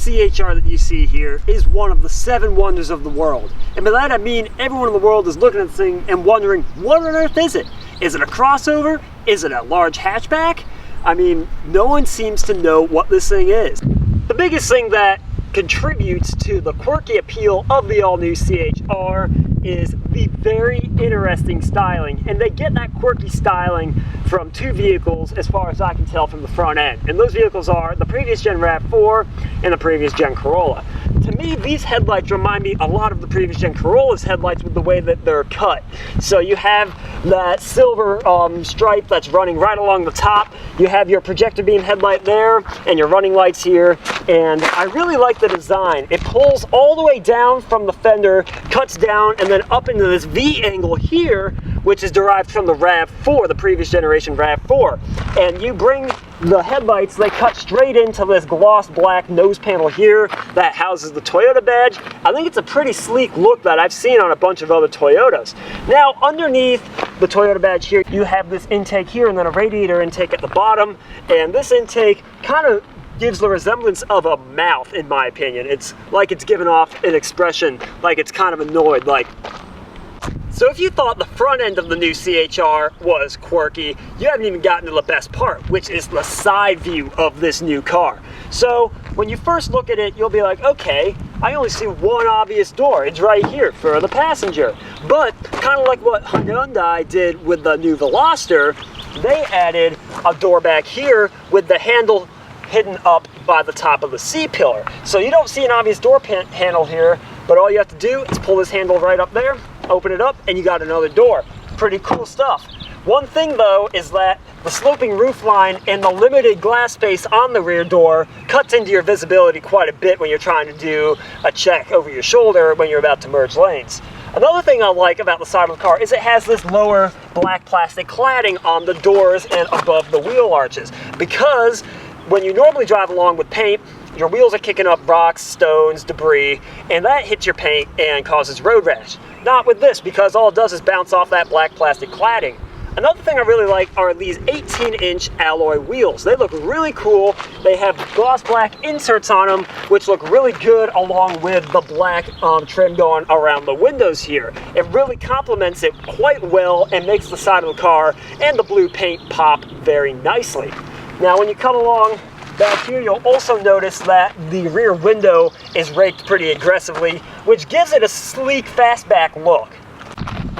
CHR that you see here is one of the 7 wonders of the world. And by that I mean everyone in the world is looking at this thing and wondering, what on earth is it? Is it a crossover? Is it a large hatchback? I mean, no one seems to know what this thing is. The biggest thing that contributes to the quirky appeal of the all-new CHR is the very interesting styling, and they get that quirky styling from 2 vehicles as far as I can tell from the front end, and those vehicles are the previous gen RAV4 and the previous gen Corolla. To me, these headlights remind me a lot of the previous gen Corolla's headlights with the way that they're cut. So you have that silver stripe that's running right along the top, you have your projector beam headlight there, and your running lights here, and I really like the design. It pulls all the way down from the fender, cuts down, and then up into this V angle here, which is derived from the RAV4, the previous generation RAV4. And you bring the headlights, they cut straight into this gloss black nose panel here that houses the Toyota badge. I think it's a pretty sleek look that I've seen on a bunch of other Toyotas. Now, underneath the Toyota badge here, you have this intake here and then a radiator intake at the bottom. And this intake kind of gives the resemblance of a mouth, in my opinion. It's like it's giving off an expression, like it's kind of annoyed, like. So if you thought the front end of the new CHR was quirky, you haven't even gotten to the best part, which is the side view of this new car. So when you first look at it, you'll be like, okay, I only see one obvious door. It's right here for the passenger. But kind of like what Hyundai did with the new Veloster, they added a door back here with the handle hidden up by the top of the C-pillar. So you don't see an obvious door handle here, but all you have to do is pull this handle right up there, open it up, and you got another door. Pretty cool stuff. One thing though is that the sloping roof line and the limited glass space on the rear door cuts into your visibility quite a bit when you're trying to do a check over your shoulder when you're about to merge lanes. Another thing I like about the side of the car is it has this lower black plastic cladding on the doors and above the wheel arches, because when you normally drive along with paint, your wheels are kicking up rocks, stones, debris, and that hits your paint and causes road rash. Not with this, because all it does is bounce off that black plastic cladding. Another thing I really like are these 18-inch alloy wheels. They look really cool. They have gloss black inserts on them, which look really good along with the black trim going around the windows here. It really complements it quite well and makes the side of the car and the blue paint pop very nicely. Now when you come along back here, you'll also notice that the rear window is raked pretty aggressively, which gives it a sleek fastback look.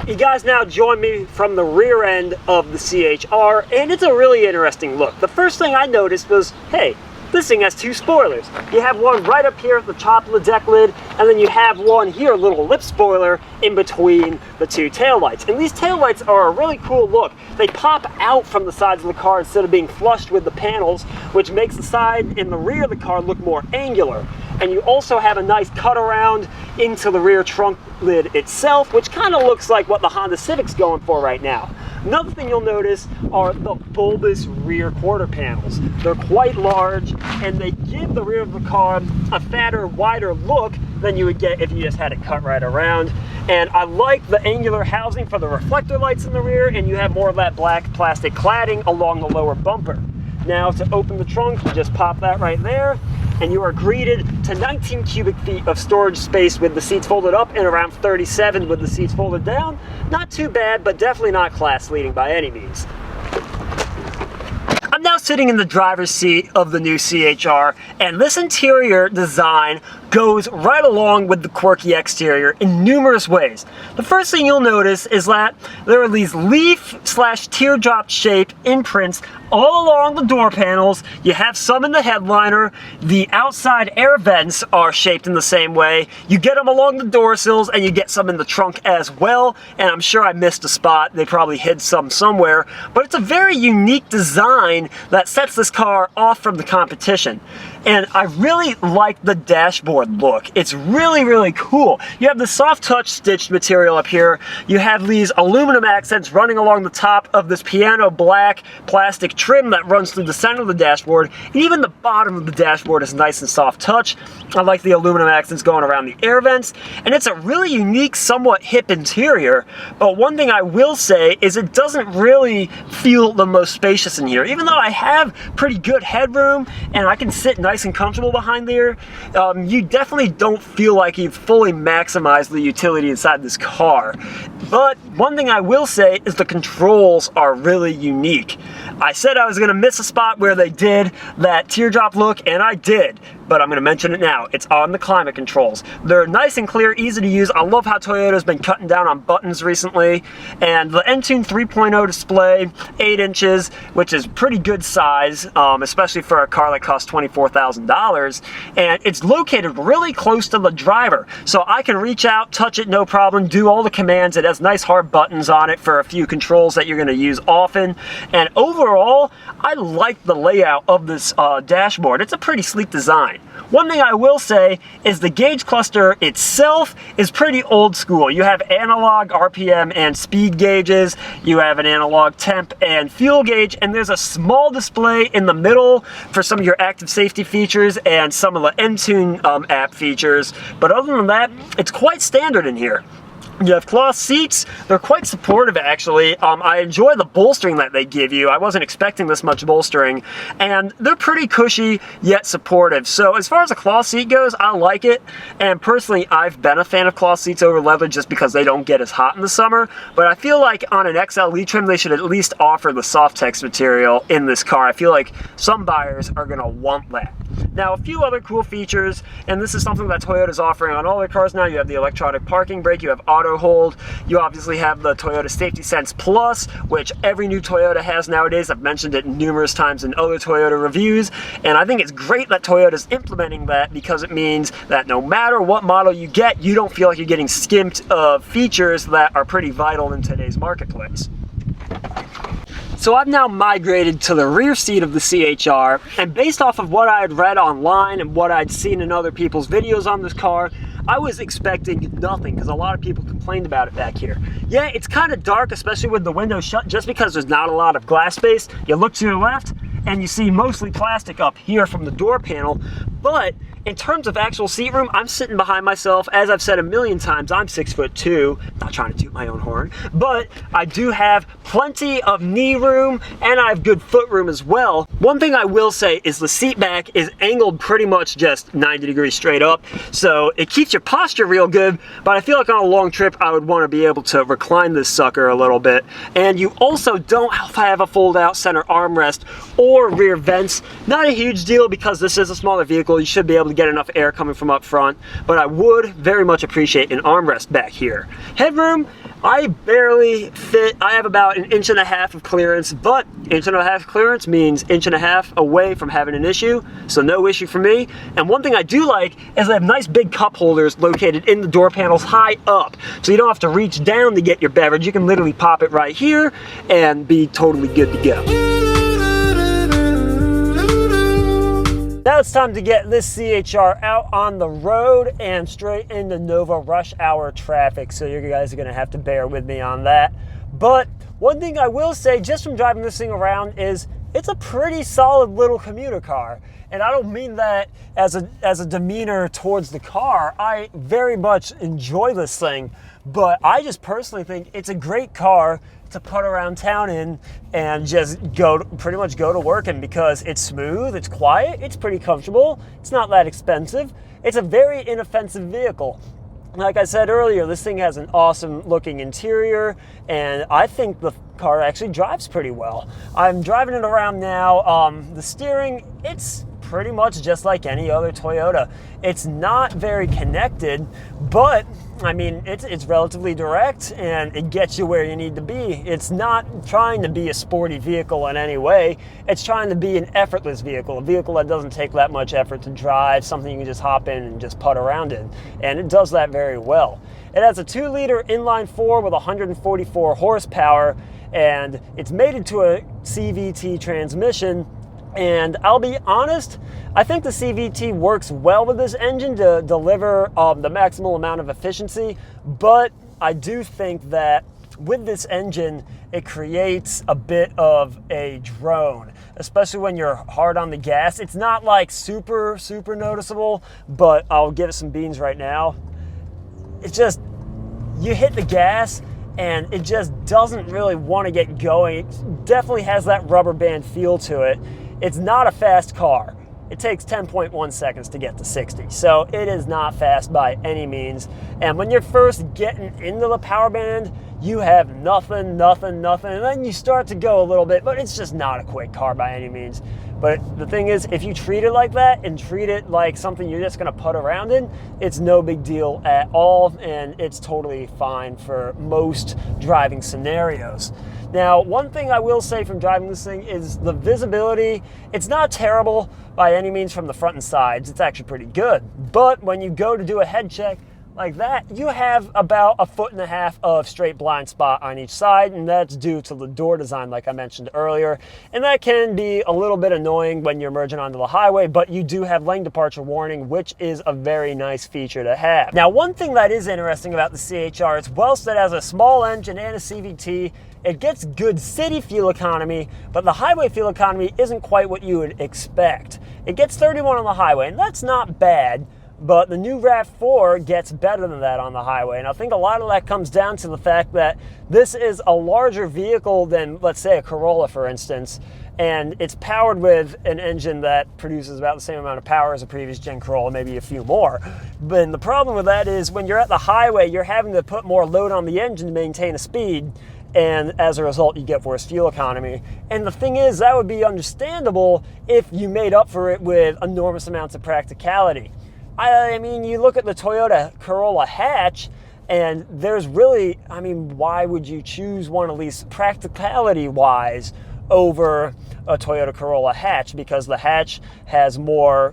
You guys now join me from the rear end of the CHR, and it's a really interesting look. The first thing I noticed was, hey, this thing has 2 spoilers. You have one right up here at the top of the deck lid, and then you have one here, a little lip spoiler, in between the 2 taillights. And these taillights are a really cool look. They pop out from the sides of the car instead of being flushed with the panels, which makes the side and the rear of the car look more angular. And you also have a nice cut around into the rear trunk lid itself, which kind of looks like what the Honda Civic's going for right now. Another thing you'll notice are the bulbous rear quarter panels. They're quite large, and they give the rear of the car a fatter, wider look than you would get if you just had it cut right around. And I like the angular housing for the reflector lights in the rear, and you have more of that black plastic cladding along the lower bumper. Now to open the trunk, you just pop that right there, and you are greeted to 19 cubic feet of storage space with the seats folded up and around 37 with the seats folded down. Not too bad, but definitely not class leading by any means. I'm now sitting in the driver's seat of the new CHR, and this interior design goes right along with the quirky exterior in numerous ways. The first thing you'll notice is that there are these leaf/teardrop shaped imprints all along the door panels. You have some in the headliner. The outside air vents are shaped in the same way. You get them along the door sills, and you get some in the trunk as well. And I'm sure I missed a spot. They probably hid some somewhere. But it's a very unique design that sets this car off from the competition. And I really like the dashboard look. It's really, really cool. You have the soft touch stitched material up here. You have these aluminum accents running along the top of this piano black plastic trim that runs through the center of the dashboard. And even the bottom of the dashboard is nice and soft touch. I like the aluminum accents going around the air vents. And it's a really unique, somewhat hip interior. But one thing I will say is it doesn't really feel the most spacious in here. Even though I have pretty good headroom and I can sit nice and comfortable behind there, you definitely don't feel like you've fully maximized the utility inside this car. But one thing I will say is the controls are really unique. I said I was going to miss a spot where they did that teardrop look, and I did. But I'm going to mention it now. It's on the climate controls. They're nice and clear, easy to use. I love how Toyota's been cutting down on buttons recently. And the Entune 3.0 display, 8 inches, which is pretty good size, especially for a car that costs $24,000. And it's located really close to the driver. So I can reach out, touch it, no problem, do all the commands. It has nice hard buttons on it for a few controls that you're going to use often. And overall, I like the layout of this dashboard. It's a pretty sleek design. One thing I will say is the gauge cluster itself is pretty old school. You have analog RPM and speed gauges, you have an analog temp and fuel gauge, and there's a small display in the middle for some of your active safety features and some of the Entune app features. But other than that, it's quite standard in here. You have cloth seats. They're quite supportive, actually. I enjoy the bolstering that they give you. I wasn't expecting this much bolstering. And they're pretty cushy, yet supportive. So as far as a cloth seat goes, I like it. And personally, I've been a fan of cloth seats over leather just because they don't get as hot in the summer. But I feel like on an XLE trim, they should at least offer the Softex material in this car. I feel like some buyers are going to want that. Now, a few other cool features, and this is something that Toyota's offering on all their cars now. You have the electronic parking brake, you have auto hold, you obviously have the Toyota Safety Sense Plus, which every new Toyota has nowadays. I've mentioned it numerous times in other Toyota reviews, and I think it's great that Toyota's implementing that because it means that no matter what model you get, you don't feel like you're getting skimped of features that are pretty vital in today's marketplace. So I've now migrated to the rear seat of the CHR, and based off of what I had read online and what I'd seen in other people's videos on this car, I was expecting nothing because a lot of people complained about it back here. Yeah, it's kind of dark, especially with the windows shut, just because there's not a lot of glass space. You look to your left and you see mostly plastic up here from the door panel, but in terms of actual seat room, I'm sitting behind myself. As I've said a million times, I'm 6'2", not trying to toot my own horn, but I do have plenty of knee room and I have good foot room as well. One thing I will say is the seat back is angled pretty much just 90 degrees straight up, so it keeps your posture real good, but I feel like on a long trip, I would want to be able to recline this sucker a little bit. And you also don't have a fold-out center armrest or rear vents. Not a huge deal because this is a smaller vehicle. You should be able to get enough air coming from up front, but I would very much appreciate an armrest back here. Headroom, I barely fit. I have about 1.5 inches of clearance, but 1.5 inches clearance means 1.5 inches away from having an issue, so no issue for me. And one thing I do like is they have nice big cup holders located in the door panels high up, so you don't have to reach down to get your beverage. You can literally pop it right here and be totally good to go. Now it's time to get this CHR out on the road and straight into Nova rush hour traffic, so you guys are going to have to bear with me on that. But one thing I will say just from driving this thing around is it's a pretty solid little commuter car. And I don't mean that as a demeanor towards the car. I very much enjoy this thing, but I just personally think it's a great car to put around town in and just pretty much go to work in, because it's smooth, it's quiet, it's pretty comfortable, it's not that expensive, it's a very inoffensive vehicle. Like I said earlier, this thing has an awesome looking interior, and I think the car actually drives pretty well. I'm driving it around now. The steering, it's pretty much just like any other Toyota. It's not very connected, but I mean, it's relatively direct and it gets you where you need to be. It's not trying to be a sporty vehicle in any way. It's trying to be an effortless vehicle, a vehicle that doesn't take that much effort to drive, something you can just hop in and just putt around in. And it does that very well. It has a 2-liter inline-4 with 144 horsepower, and it's mated to a CVT transmission And I'll be honest, I think the CVT works well with this engine to deliver the maximal amount of efficiency, but I do think that with this engine, it creates a bit of a drone, especially when you're hard on the gas. It's not like super noticeable, but I'll give it some beans right now. It's just, you hit the gas and it just doesn't really want to get going. It definitely has that rubber band feel to it. It's not a fast car. It takes 10.1 seconds to get to 60, so it is not fast by any means. And when you're first getting into the power band, you have nothing, and then you start to go a little bit, but it's just not a quick car by any means. But the thing is, if you treat it like that and treat it like something you're just gonna put around in, it's no big deal at all, and it's totally fine for most driving scenarios. Now, one thing I will say from driving this thing is the visibility. It's not terrible by any means from the front and sides. It's actually pretty good. But when you go to do a head check like that, you have about 1.5 feet of straight blind spot on each side, and that's due to the door design like I mentioned earlier. And that can be a little bit annoying when you're merging onto the highway, but you do have lane departure warning, which is a very nice feature to have. Now, one thing that is interesting about the CHR, it's whilst it has a small engine and a CVT, it gets good city fuel economy, but the highway fuel economy isn't quite what you would expect. It gets 31 on the highway, and that's not bad, but the new RAV4 gets better than that on the highway. And I think a lot of that comes down to the fact that this is a larger vehicle than, let's say, a Corolla, for instance, and it's powered with an engine that produces about the same amount of power as a previous gen Corolla, maybe a few more. But the problem with that is when you're at the highway, you're having to put more load on the engine to maintain a speed, and as a result, you get worse fuel economy. And the thing is, that would be understandable if you made up for it with enormous amounts of practicality. I mean, you look at the Toyota Corolla hatch, and there's really, I mean, why would you choose one of these practicality-wise over a Toyota Corolla hatch? Because the hatch has more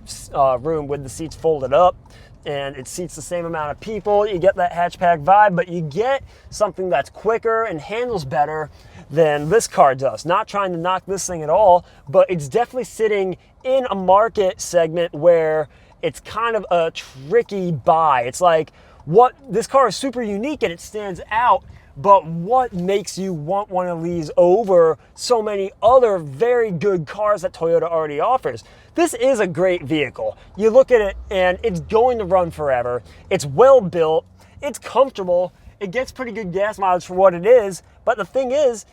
room with the seats folded up, and it seats the same amount of people. You get that hatchback vibe, but you get something that's quicker and handles better than this car does. Not trying to knock this thing at all, but it's definitely sitting in a market segment where it's kind of a tricky buy. It's like, what, this car is super unique and it stands out, but what makes you want one of these over so many other very good cars that Toyota already offers? This is a great vehicle. You look at it and it's going to run forever. It's well built, it's comfortable, it gets pretty good gas mileage for what it is, but the thing is,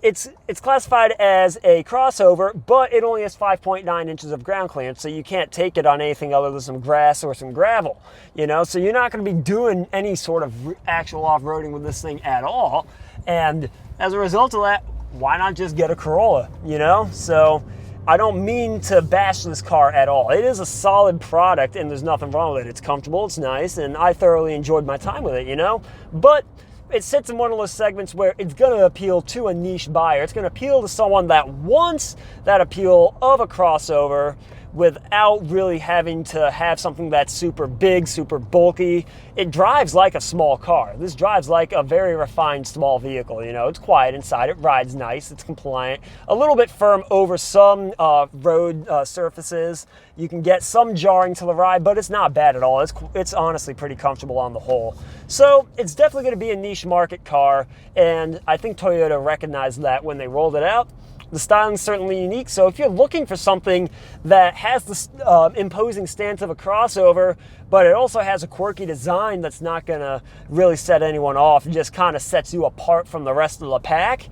it's classified as a crossover, but it only has 5.9 inches of ground clearance, so you can't take it on anything other than some grass or some gravel, you know? So you're not gonna be doing any sort of actual off-roading with this thing at all. And as a result of that, why not just get a Corolla, you know? So I don't mean to bash this car at all. It is a solid product and there's nothing wrong with it. It's comfortable, it's nice, and I thoroughly enjoyed my time with it, you know? But it sits in one of those segments where it's going to appeal to a niche buyer. It's going to appeal to someone that wants that appeal of a crossover without really having to have something that's super big, super bulky. It drives like a small car. This drives like a very refined small vehicle. You know, it's quiet inside, it rides nice, it's compliant, a little bit firm over some road surfaces. You can get some jarring to the ride, but it's not bad at all. It's honestly pretty comfortable on the whole. So it's definitely going to be a niche market car, and I think Toyota recognized that when they rolled it out. The styling is certainly unique, so if you're looking for something that has the imposing stance of a crossover, but it also has a quirky design that's not going to really set anyone off, it just kind of sets you apart from the rest of the pack,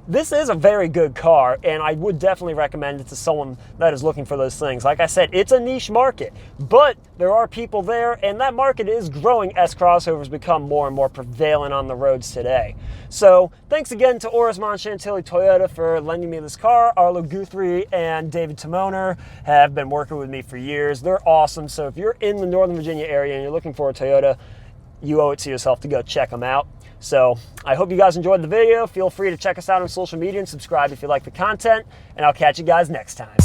this is a very good car, and I would definitely recommend it to someone that is looking for those things. Like I said, it's a niche market, but there are people there, and that market is growing as crossovers become more and more prevalent on the roads today. So thanks again to Orasmon Chantilly Toyota for lending me this car. Arlo Guthrie and David Timoner have been working with me for years. They're awesome, so if you're in the Northern Virginia area and you're looking for a Toyota, you owe it to yourself to go check them out. So I hope you guys enjoyed the video. Feel free to check us out on social media and subscribe if you like the content, and I'll catch you guys next time.